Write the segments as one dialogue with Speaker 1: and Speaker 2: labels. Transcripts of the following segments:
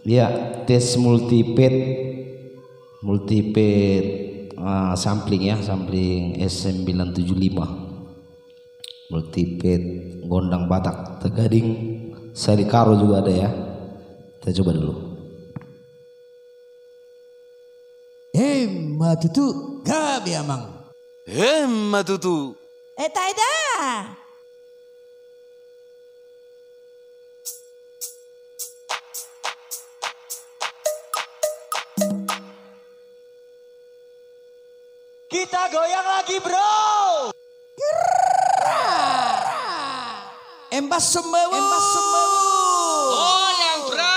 Speaker 1: Ya, tes multipet sampling ya, sampling S975 multipet Gondang Batak Tegading Sari Karo juga ada ya. Kita coba dulu.
Speaker 2: Matutu gabi amang.
Speaker 3: Matutu.
Speaker 4: Taida.
Speaker 3: Kita goyang lagi bro.
Speaker 2: Embas semewu.
Speaker 3: Goyang bray.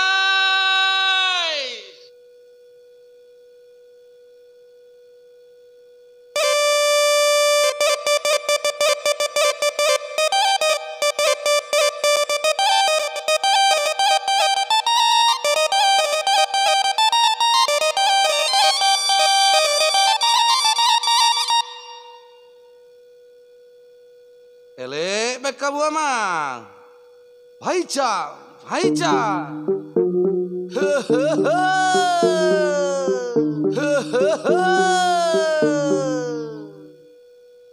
Speaker 3: Ele kamu amang. Haicha.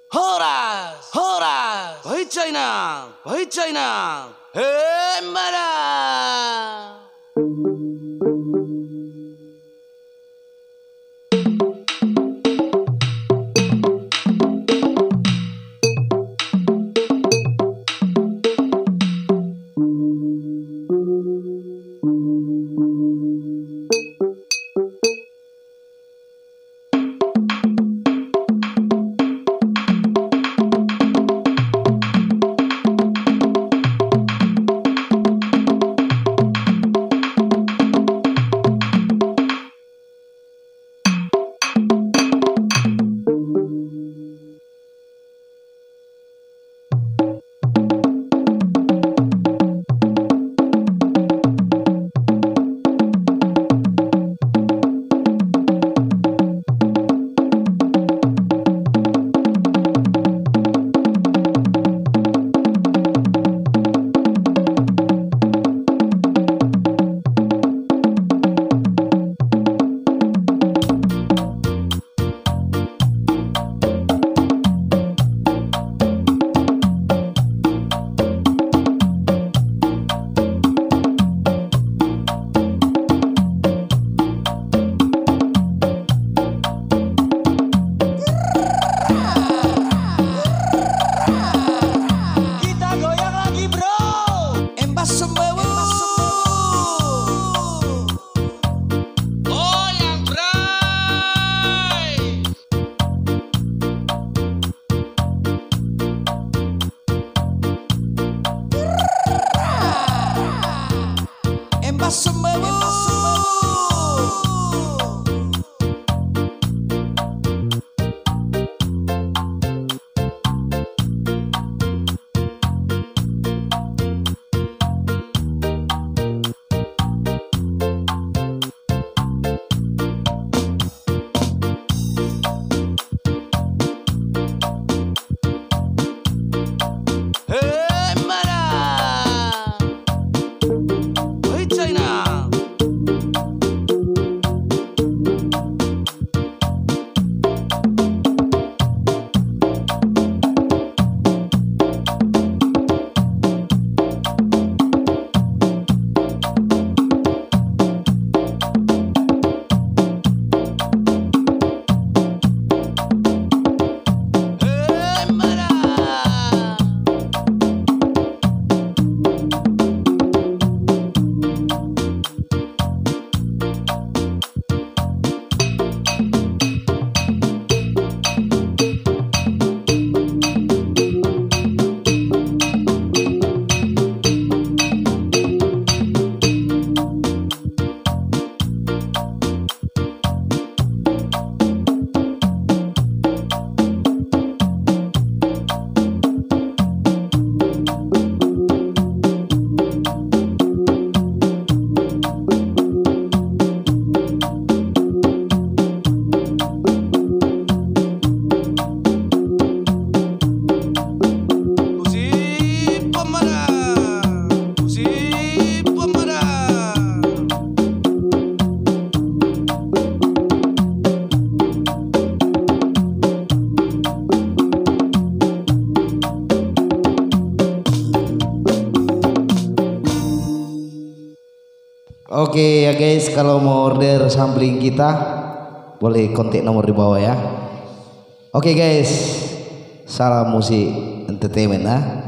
Speaker 3: Horas. Haicha. Mara.
Speaker 1: Oke ya guys, kalau mau order sampling kita boleh kontak nomor di bawah ya. Oke guys, salam musik entertainment ah.